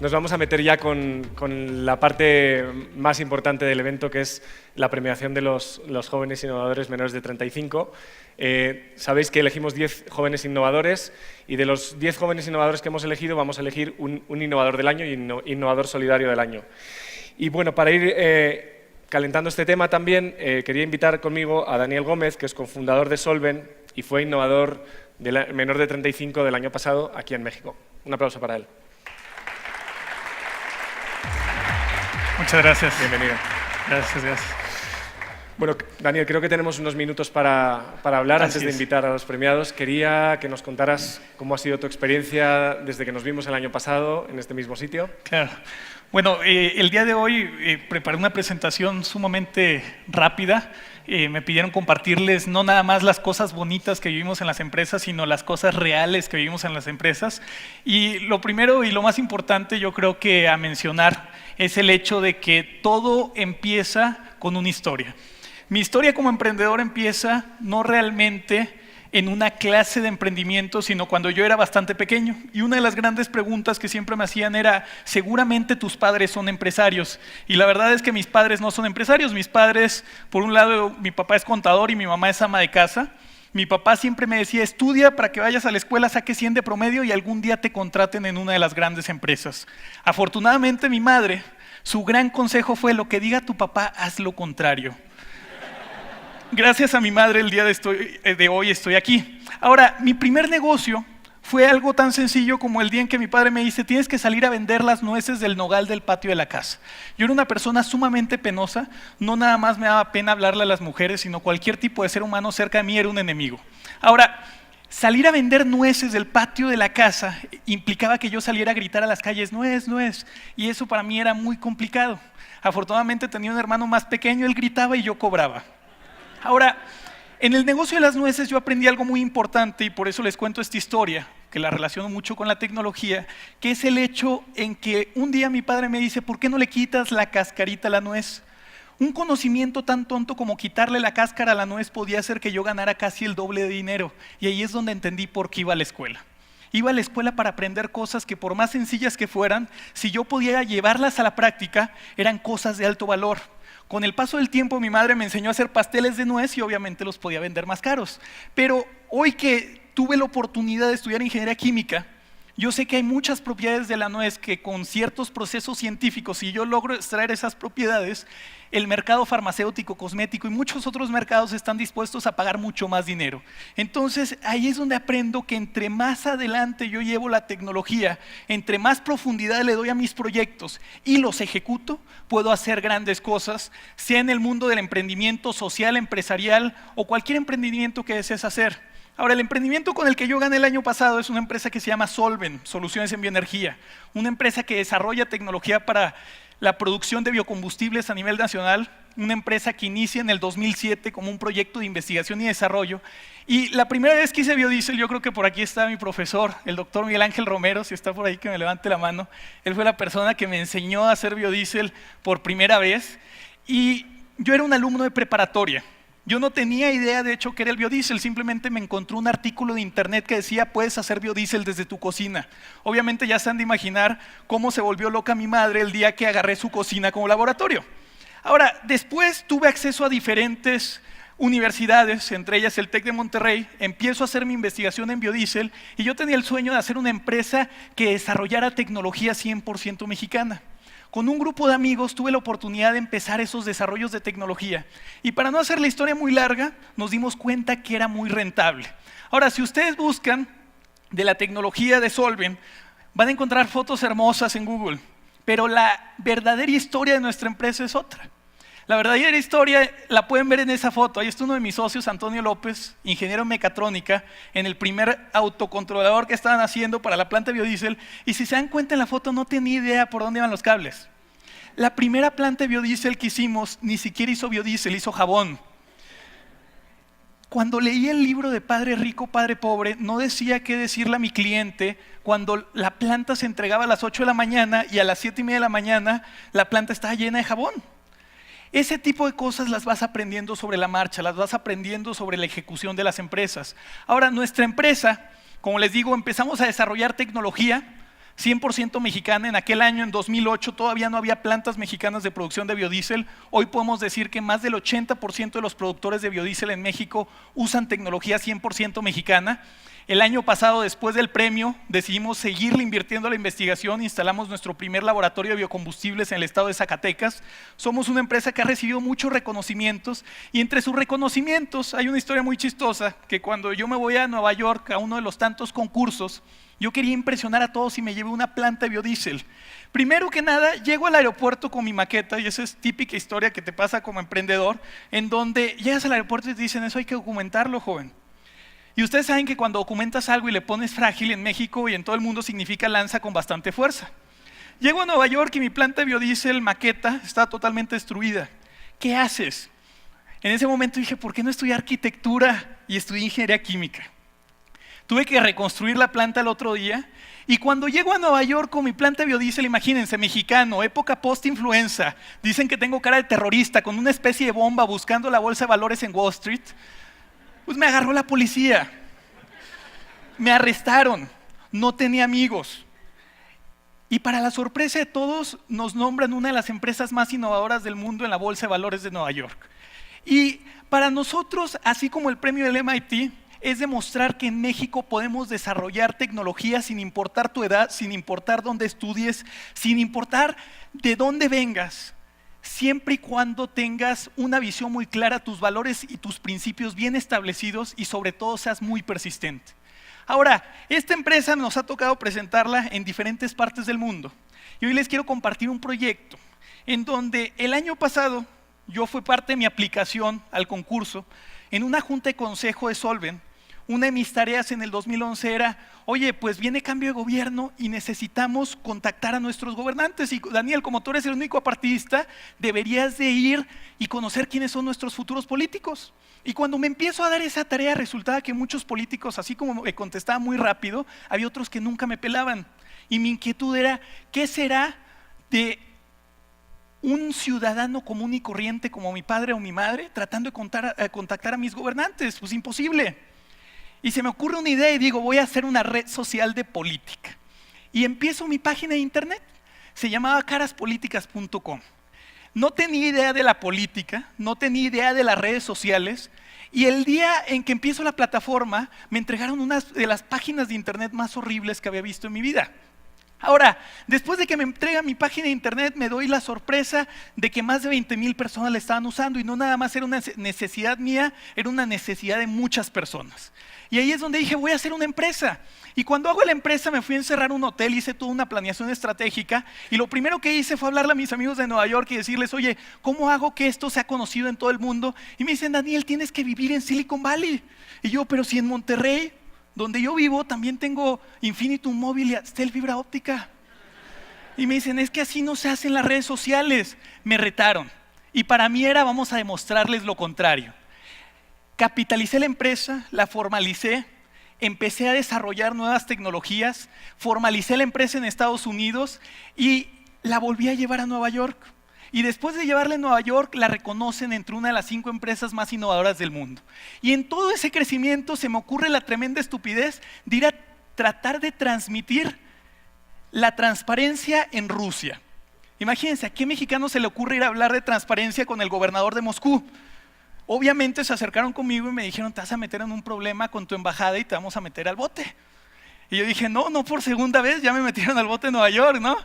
nos vamos a meter ya con la parte más importante del evento, que es la premiación de los jóvenes innovadores menores de 35. Sabéis que elegimos 10 jóvenes innovadores y de los 10 jóvenes innovadores que hemos elegido vamos a elegir un innovador del año y innovador solidario del año. Y bueno, para ir calentando este tema también, quería invitar conmigo a Daniel Gómez, que es cofundador de Solven y fue innovador menor de 35 del año pasado aquí en México. Un aplauso para él. Muchas gracias. Bienvenido. Gracias. Bueno, Daniel, creo que tenemos unos minutos para hablar. Antes de invitar a los premiados, quería que nos contaras cómo ha sido tu experiencia desde que nos vimos el año pasado en este mismo sitio. Claro. Bueno, el día de hoy preparé una presentación sumamente rápida. Me pidieron compartirles no nada más las cosas bonitas que vivimos en las empresas, sino las cosas reales que vivimos en las empresas. Y lo primero y lo más importante yo creo que a mencionar es el hecho de que todo empieza con una historia. Mi historia como emprendedor empieza no realmente en una clase de emprendimiento, sino cuando yo era bastante pequeño. Y una de las grandes preguntas que siempre me hacían era, seguramente tus padres son empresarios. Y la verdad es que mis padres no son empresarios. Mis padres, por un lado, mi papá es contador y mi mamá es ama de casa. Mi papá siempre me decía, estudia para que vayas a la escuela, saques 100 de promedio y algún día te contraten en una de las grandes empresas. Afortunadamente mi madre, su gran consejo fue, lo que diga tu papá, haz lo contrario. Gracias a mi madre el día de hoy estoy aquí. Ahora, mi primer negocio fue algo tan sencillo como el día en que mi padre me dice, tienes que salir a vender las nueces del nogal del patio de la casa. Yo era una persona sumamente penosa, no nada más me daba pena hablarle a las mujeres, sino cualquier tipo de ser humano cerca de mí era un enemigo. Ahora, salir a vender nueces del patio de la casa implicaba que yo saliera a gritar a las calles, nuez, nuez, y eso para mí era muy complicado. Afortunadamente tenía un hermano más pequeño, él gritaba y yo cobraba. Ahora, en el negocio de las nueces yo aprendí algo muy importante y por eso les cuento esta historia, que la relaciono mucho con la tecnología, que es el hecho en que un día mi padre me dice, ¿por qué no le quitas la cascarita a la nuez? Un conocimiento tan tonto como quitarle la cáscara a la nuez podía hacer que yo ganara casi el doble de dinero y ahí es donde entendí por qué iba a la escuela. Iba a la escuela para aprender cosas que por más sencillas que fueran, si yo podía llevarlas a la práctica, eran cosas de alto valor. Con el paso del tiempo mi madre me enseñó a hacer pasteles de nuez y obviamente los podía vender más caros. Pero hoy que tuve la oportunidad de estudiar ingeniería química, yo sé que hay muchas propiedades de la nuez que con ciertos procesos científicos, si yo logro extraer esas propiedades, el mercado farmacéutico, cosmético y muchos otros mercados están dispuestos a pagar mucho más dinero. Entonces ahí es donde aprendo que entre más adelante yo llevo la tecnología, entre más profundidad le doy a mis proyectos y los ejecuto, puedo hacer grandes cosas, sea en el mundo del emprendimiento social, empresarial o cualquier emprendimiento que desees hacer. Ahora, el emprendimiento con el que yo gané el año pasado es una empresa que se llama Solven, Soluciones en Bioenergía, una empresa que desarrolla tecnología para la producción de biocombustibles a nivel nacional, una empresa que inicia en el 2007 como un proyecto de investigación y desarrollo. Y la primera vez que hice biodiesel, yo creo que por aquí está mi profesor, el doctor Miguel Ángel Romero, si está por ahí que me levante la mano. Él fue la persona que me enseñó a hacer biodiesel por primera vez y yo era un alumno de preparatoria. Yo no tenía idea, de hecho, que era el biodiesel, simplemente me encontré un artículo de internet que decía puedes hacer biodiesel desde tu cocina. Obviamente ya se han de imaginar cómo se volvió loca mi madre el día que agarré su cocina como laboratorio. Ahora, después tuve acceso a diferentes universidades, entre ellas el TEC de Monterrey, empiezo a hacer mi investigación en biodiesel y yo tenía el sueño de hacer una empresa que desarrollara tecnología 100% mexicana. Con un grupo de amigos tuve la oportunidad de empezar esos desarrollos de tecnología y para no hacer la historia muy larga, nos dimos cuenta que era muy rentable. Ahora, si ustedes buscan de la tecnología de Solven, van a encontrar fotos hermosas en Google, pero la verdadera historia de nuestra empresa es otra. La verdadera historia la pueden ver en esa foto. Ahí está uno de mis socios, Antonio López, ingeniero en mecatrónica, en el primer autocontrolador que estaban haciendo para la planta de biodiesel. Y si se dan cuenta en la foto, no tenía idea por dónde iban los cables. La primera planta de biodiesel que hicimos ni siquiera hizo biodiesel, hizo jabón. Cuando leí el libro de Padre Rico, Padre Pobre, no decía qué decirle a mi cliente cuando la planta se entregaba a las 8 de la mañana y a las 7:30 de la mañana la planta estaba llena de jabón. Ese tipo de cosas las vas aprendiendo sobre la marcha, las vas aprendiendo sobre la ejecución de las empresas. Ahora, nuestra empresa, como les digo, empezamos a desarrollar tecnología 100% mexicana. En aquel año, en 2008, todavía no había plantas mexicanas de producción de biodiesel. Hoy podemos decir que más del 80% de los productores de biodiesel en México usan tecnología 100% mexicana. El año pasado, después del premio, decidimos seguirle invirtiendo a la investigación. Instalamos nuestro primer laboratorio de biocombustibles en el estado de Zacatecas. Somos una empresa que ha recibido muchos reconocimientos, y entre sus reconocimientos hay una historia muy chistosa, que cuando yo me voy a Nueva York a uno de los tantos concursos, yo quería impresionar a todos y me llevé una planta de biodiesel. Primero que nada, llego al aeropuerto con mi maqueta, y esa es típica historia que te pasa como emprendedor, en donde llegas al aeropuerto y te dicen, eso hay que documentarlo, joven. Y ustedes saben que cuando documentas algo y le pones frágil, en México y en todo el mundo significa lanza con bastante fuerza. Llego a Nueva York y mi planta de biodiesel maqueta está totalmente destruida. ¿Qué haces? En ese momento dije, ¿por qué no estudié arquitectura y estudié ingeniería química? Tuve que reconstruir la planta el otro día, y cuando llego a Nueva York con mi planta de biodiesel, imagínense, mexicano, época post-influenza, dicen que tengo cara de terrorista, con una especie de bomba buscando la bolsa de valores en Wall Street, pues me agarró la policía, me arrestaron, no tenía amigos. Y para la sorpresa de todos, nos nombran una de las empresas más innovadoras del mundo en la bolsa de valores de Nueva York. Y para nosotros, así como el premio del MIT, es demostrar que en México podemos desarrollar tecnología sin importar tu edad, sin importar dónde estudies, sin importar de dónde vengas, siempre y cuando tengas una visión muy clara, tus valores y tus principios bien establecidos, y sobre todo seas muy persistente. Ahora, esta empresa nos ha tocado presentarla en diferentes partes del mundo, y hoy les quiero compartir un proyecto en donde el año pasado yo fui parte de mi aplicación al concurso. En una junta de consejo de Solvent, una de mis tareas en el 2011 era, oye, pues viene cambio de gobierno y necesitamos contactar a nuestros gobernantes. Y Daniel, como tú eres el único apartidista, deberías de ir y conocer quiénes son nuestros futuros políticos. Y cuando me empiezo a dar esa tarea, resultaba que muchos políticos, así como me contestaban muy rápido, había otros que nunca me pelaban. Y mi inquietud era, ¿qué será de un ciudadano común y corriente como mi padre o mi madre tratando de contactar a mis gobernantes? Pues imposible. Y se me ocurre una idea y digo, voy a hacer una red social de política. Y empiezo mi página de internet, se llamaba caraspoliticas.com. No tenía idea de la política, no tenía idea de las redes sociales, y el día en que empiezo la plataforma, me entregaron una de las páginas de internet más horribles que había visto en mi vida. Ahora, después de que me entregan mi página de internet, me doy la sorpresa de que más de 20,000 personas la estaban usando, y no nada más era una necesidad mía, era una necesidad de muchas personas. Y ahí es donde dije, voy a hacer una empresa. Y cuando hago la empresa me fui a encerrar un hotel, hice toda una planeación estratégica, y lo primero que hice fue hablarle a mis amigos de Nueva York y decirles, oye, ¿cómo hago que esto sea conocido en todo el mundo? Y me dicen, Daniel, tienes que vivir en Silicon Valley. Y yo, pero si en Monterrey, donde yo vivo, también tengo Infinitum Móvil y Axtel fibra óptica. Y me dicen, es que así no se hacen las redes sociales. Me retaron. Y para mí era, vamos a demostrarles lo contrario. Capitalicé la empresa, la formalicé, empecé a desarrollar nuevas tecnologías, formalicé la empresa en Estados Unidos y la volví a llevar a Nueva York. Y después de llevarla a Nueva York, la reconocen entre una de las 5 empresas más innovadoras del mundo. Y en todo ese crecimiento se me ocurre la tremenda estupidez de ir a tratar de transmitir la transparencia en Rusia. Imagínense, ¿a qué mexicano se le ocurre ir a hablar de transparencia con el gobernador de Moscú? Obviamente se acercaron conmigo y me dijeron, te vas a meter en un problema con tu embajada y te vamos a meter al bote. Y yo dije, no por segunda vez, ya me metieron al bote en Nueva York, ¿no?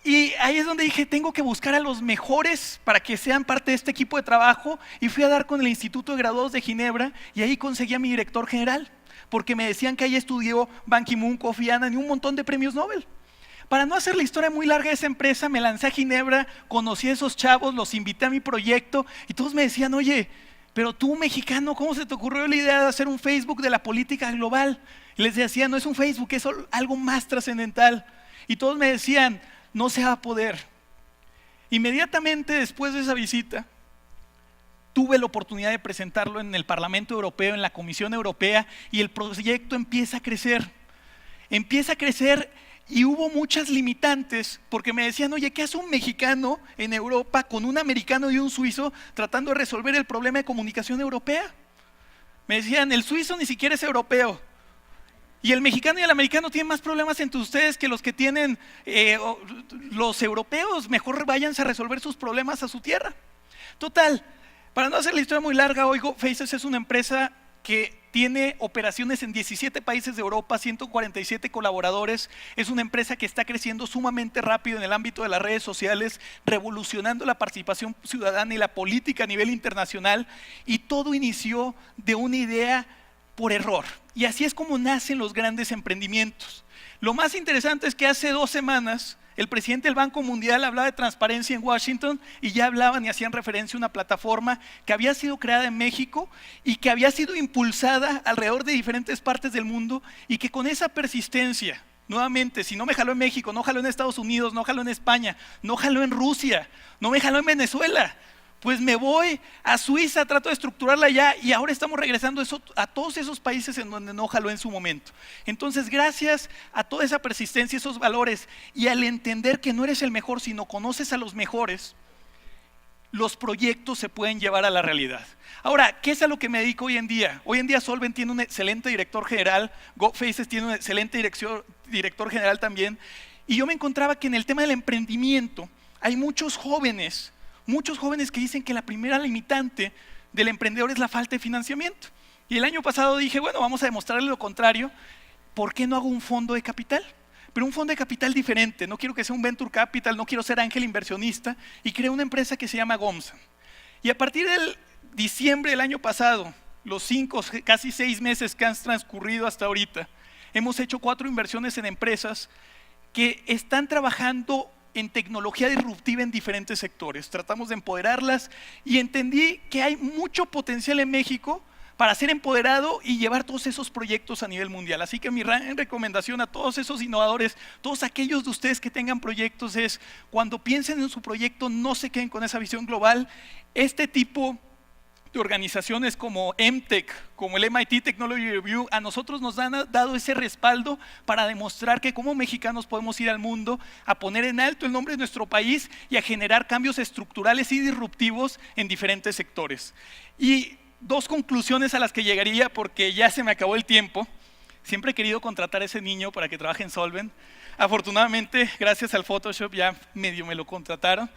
Y ahí es donde dije, tengo que buscar a los mejores para que sean parte de este equipo de trabajo, y fui a dar con el Instituto de Graduados de Ginebra, y ahí conseguí a mi director general, porque me decían que ahí estudió Ban Ki-moon, Kofi Annan y un montón de premios Nobel. Para no hacer la historia muy larga de esa empresa, me lancé a Ginebra, conocí a esos chavos, los invité a mi proyecto, y todos me decían, oye, pero tú mexicano, ¿cómo se te ocurrió la idea de hacer un Facebook de la política global? Y les decía, no es un Facebook, es algo más trascendental. Y todos me decían, no se va a poder. Inmediatamente después de esa visita, tuve la oportunidad de presentarlo en el Parlamento Europeo, en la Comisión Europea, y el proyecto empieza a crecer. Y hubo muchas limitantes, porque me decían, oye, ¿qué hace un mexicano en Europa con un americano y un suizo tratando de resolver el problema de comunicación europea? Me decían, el suizo ni siquiera es europeo. Y el mexicano y el americano tienen más problemas entre ustedes que los que tienen los europeos. Mejor váyanse a resolver sus problemas a su tierra. Total, para no hacer la historia muy larga, hoy GoFaces es una empresa que tiene operaciones en 17 países de Europa, 147 colaboradores. Es una empresa que está creciendo sumamente rápido en el ámbito de las redes sociales, revolucionando la participación ciudadana y la política a nivel internacional. Y todo inició de una idea por error. Y así es como nacen los grandes emprendimientos. Lo más interesante es que hace 2 semanas el presidente del Banco Mundial hablaba de transparencia en Washington y ya hablaban y hacían referencia a una plataforma que había sido creada en México y que había sido impulsada alrededor de diferentes partes del mundo y que con esa persistencia, nuevamente, si no me jaló en México, no jaló en Estados Unidos, no jaló en España, no jaló en Rusia, no me jaló en Venezuela, pues me voy a Suiza, trato de estructurarla allá y ahora estamos regresando eso a todos esos países en donde no jaló en su momento. Entonces, gracias a toda esa persistencia, esos valores y al entender que no eres el mejor, sino conoces a los mejores, los proyectos se pueden llevar a la realidad. Ahora, ¿qué es a lo que me dedico hoy en día? Hoy en día Solvent tiene un excelente director general, GoFaces tiene un excelente director general también, y yo me encontraba que en el tema del emprendimiento hay muchos jóvenes que dicen que la primera limitante del emprendedor es la falta de financiamiento. Y el año pasado dije, bueno, vamos a demostrarle lo contrario. ¿Por qué no hago un fondo de capital? Pero un fondo de capital diferente. No quiero que sea un venture capital, no quiero ser ángel inversionista. Y creé una empresa que se llama Gomsan. Y a partir del diciembre del año pasado, los 5, casi 6 meses que han transcurrido hasta ahorita, hemos hecho 4 inversiones en empresas que están trabajando en tecnología disruptiva en diferentes sectores. Tratamos de empoderarlas y entendí que hay mucho potencial en México para ser empoderado y llevar todos esos proyectos a nivel mundial. Así que mi recomendación a todos esos innovadores, todos aquellos de ustedes que tengan proyectos es, cuando piensen en su proyecto, no se queden con esa visión global. Este tipo de organizaciones como MTech, como el MIT Technology Review, a nosotros nos han dado ese respaldo para demostrar que como mexicanos podemos ir al mundo a poner en alto el nombre de nuestro país y a generar cambios estructurales y disruptivos en diferentes sectores. Y 2 conclusiones a las que llegaría, porque ya se me acabó el tiempo. Siempre he querido contratar a ese niño para que trabaje en Solvent. Afortunadamente, gracias al Photoshop ya medio me lo contrataron.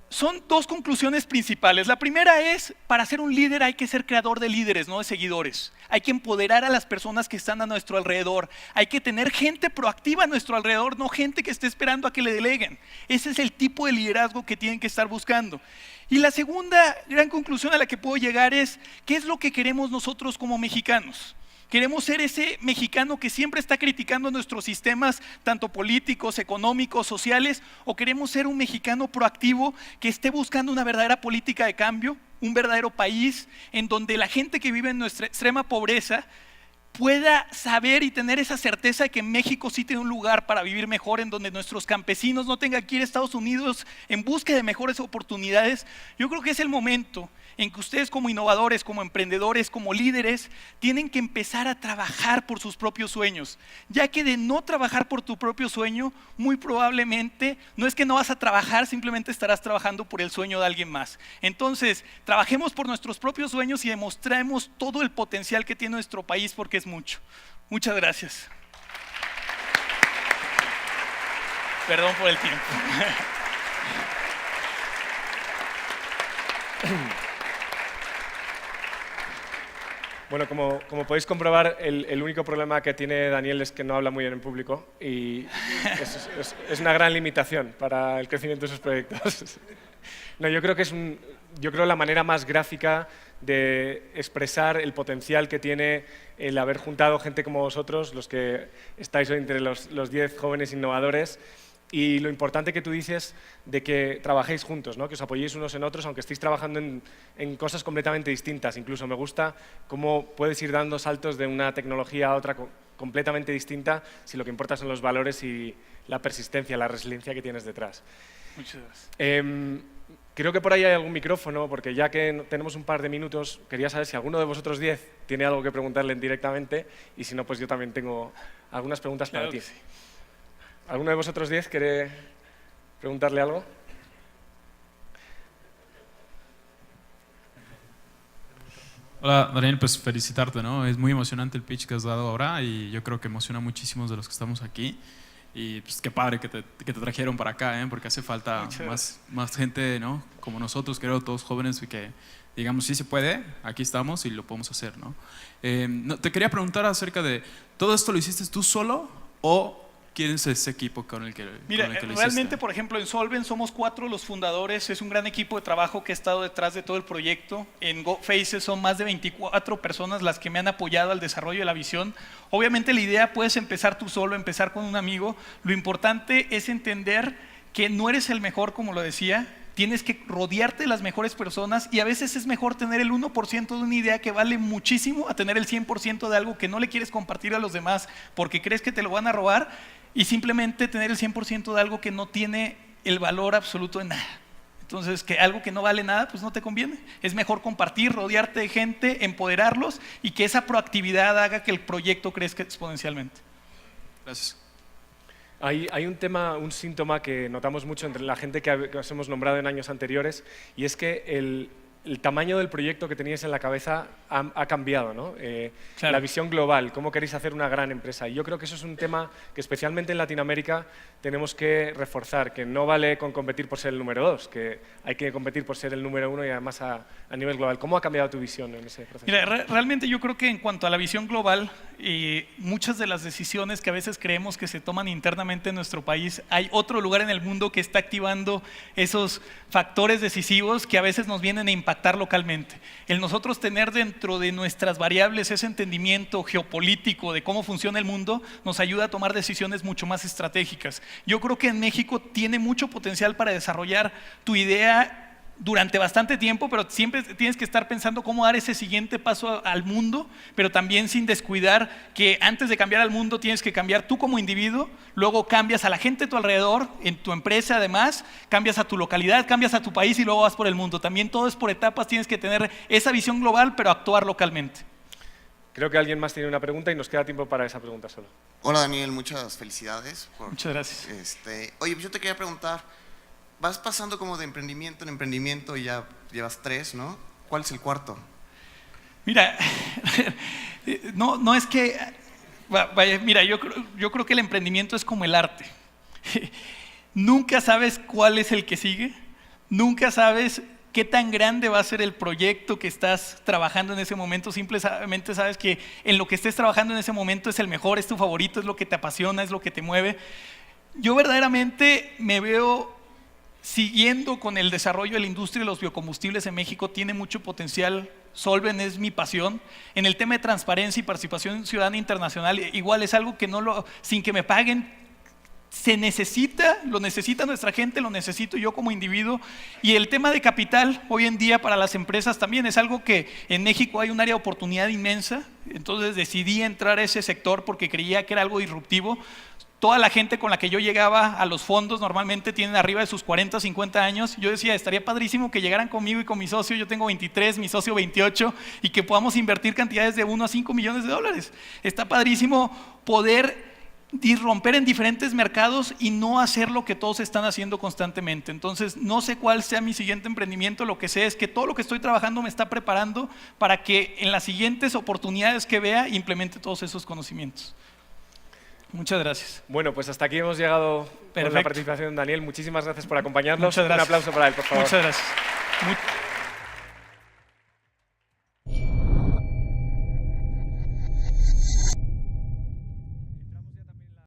Son 2 conclusiones principales. La primera es, para ser un líder hay que ser creador de líderes, no de seguidores. Hay que empoderar a las personas que están a nuestro alrededor. Hay que tener gente proactiva a nuestro alrededor, no gente que esté esperando a que le deleguen. Ese es el tipo de liderazgo que tienen que estar buscando. Y la segunda gran conclusión a la que puedo llegar es, ¿qué es lo que queremos nosotros como mexicanos? ¿Queremos ser ese mexicano que siempre está criticando nuestros sistemas, tanto políticos, económicos, sociales? ¿O queremos ser un mexicano proactivo que esté buscando una verdadera política de cambio, un verdadero país en donde la gente que vive en nuestra extrema pobreza pueda saber y tener esa certeza de que México sí tiene un lugar para vivir mejor, en donde nuestros campesinos no tengan que ir a Estados Unidos en busca de mejores oportunidades? Yo creo que es el momento en que ustedes como innovadores, como emprendedores, como líderes, tienen que empezar a trabajar por sus propios sueños, ya que de no trabajar por tu propio sueño, muy probablemente no es que no vas a trabajar, simplemente estarás trabajando por el sueño de alguien más. Entonces, trabajemos por nuestros propios sueños y demostremos todo el potencial que tiene nuestro país, porque es mucho. Muchas gracias. Perdón por el tiempo. Bueno, como podéis comprobar, el único problema que tiene Daniel es que no habla muy bien en público y es una gran limitación para el crecimiento de sus proyectos. No, yo creo que la manera más gráfica de expresar el potencial que tiene el haber juntado gente como vosotros, los que estáis hoy entre los 10 jóvenes innovadores, y lo importante que tú dices de que trabajéis juntos, ¿no? Que os apoyéis unos en otros, aunque estéis trabajando en cosas completamente distintas. Incluso me gusta cómo puedes ir dando saltos de una tecnología a otra completamente distinta si lo que importa son los valores y la persistencia, la resiliencia que tienes detrás. Muchas gracias. Creo que por ahí hay algún micrófono, porque ya que tenemos un par de minutos, quería saber si alguno de vosotros 10 tiene algo que preguntarle directamente, y si no, pues yo también tengo algunas preguntas para ti. Sí. ¿Alguno de vosotros 10 quiere preguntarle algo? Hola, Daniel, pues felicitarte, ¿no? Es muy emocionante el pitch que has dado ahora y yo creo que emociona a muchísimos de los que estamos aquí. Y pues qué padre que te trajeron para acá, ¿eh? Porque hace falta más gente, ¿no? Como nosotros, creo, todos jóvenes, y que digamos, sí se puede, aquí estamos y lo podemos hacer, ¿no? Te quería preguntar acerca de, ¿todo esto lo hiciste tú solo o ¿quién es ese equipo con el que lo hiciste? Realmente, por ejemplo, en Solven somos 4 los fundadores, es un gran equipo de trabajo que ha estado detrás de todo el proyecto. En GoFaces son más de 24 personas las que me han apoyado al desarrollo de la visión. Obviamente la idea puedes empezar tú solo, empezar con un amigo. Lo importante es entender que no eres el mejor, como lo decía. Tienes que rodearte de las mejores personas y a veces es mejor tener el 1% de una idea que vale muchísimo a tener el 100% de algo que no le quieres compartir a los demás porque crees que te lo van a robar, y simplemente tener el 100% de algo que no tiene el valor absoluto de nada. Entonces, que algo que no vale nada, pues no te conviene. Es mejor compartir, rodearte de gente, empoderarlos y que esa proactividad haga que el proyecto crezca exponencialmente. Gracias. Hay un tema, un síntoma que notamos mucho entre la gente que os hemos nombrado en años anteriores, y es que el tamaño del proyecto que teníais en la cabeza ha cambiado, ¿no? Claro. La visión global, cómo queréis hacer una gran empresa. Y yo creo que eso es un tema que especialmente en Latinoamérica tenemos que reforzar, que no vale con competir por ser el número 2, que hay que competir por ser el número 1 y además a nivel global. ¿Cómo ha cambiado tu visión en ese proceso? Mira, realmente yo creo que en cuanto a la visión global, muchas de las decisiones que a veces creemos que se toman internamente en nuestro país, hay otro lugar en el mundo que está activando esos factores decisivos que a veces nos vienen a impactar localmente. El nosotros tener dentro de nuestras variables ese entendimiento geopolítico de cómo funciona el mundo nos ayuda a tomar decisiones mucho más estratégicas. Yo creo que en México tiene mucho potencial para desarrollar tu idea durante bastante tiempo, pero siempre tienes que estar pensando cómo dar ese siguiente paso al mundo, pero también sin descuidar que antes de cambiar al mundo tienes que cambiar tú como individuo, luego cambias a la gente a tu alrededor, en tu empresa además, cambias a tu localidad, cambias a tu país y luego vas por el mundo. También todo es por etapas, tienes que tener esa visión global, pero actuar localmente. Creo que alguien más tiene una pregunta y nos queda tiempo para esa pregunta solo. Hola Daniel, muchas felicidades. Muchas gracias. Oye, pues yo te quería preguntar, vas pasando como de emprendimiento en emprendimiento y ya llevas 3, ¿no? ¿Cuál es el cuarto? Mira, no es que, vaya, mira, yo creo que el emprendimiento es como el arte. Nunca sabes cuál es el que sigue, nunca sabes qué tan grande va a ser el proyecto que estás trabajando en ese momento. Simplemente sabes que en lo que estés trabajando en ese momento es el mejor, es tu favorito, es lo que te apasiona, es lo que te mueve. Yo verdaderamente me veo siguiendo con el desarrollo de la industria de los biocombustibles en México. Tiene mucho potencial. Solven es mi pasión. En el tema de transparencia y participación ciudadana internacional, igual es algo que sin que me paguen, lo necesita nuestra gente, lo necesito yo como individuo. Y el tema de capital, hoy en día para las empresas también es algo que en México hay un área de oportunidad inmensa. Entonces decidí entrar a ese sector porque creía que era algo disruptivo. Toda la gente con la que yo llegaba a los fondos normalmente tienen arriba de sus 40, 50 años. Yo decía, estaría padrísimo que llegaran conmigo y con mi socio, yo tengo 23, mi socio 28, y que podamos invertir cantidades de 1 a 5 millones de dólares. Está padrísimo poder romper en diferentes mercados y no hacer lo que todos están haciendo constantemente. Entonces, no sé cuál sea mi siguiente emprendimiento. Lo que sé es que todo lo que estoy trabajando me está preparando para que en las siguientes oportunidades que vea implemente todos esos conocimientos. Muchas gracias. Bueno, pues hasta aquí hemos llegado con la participación de Daniel. Muchísimas gracias por acompañarnos. Muchas gracias. Un aplauso para él, por favor. Muchas gracias.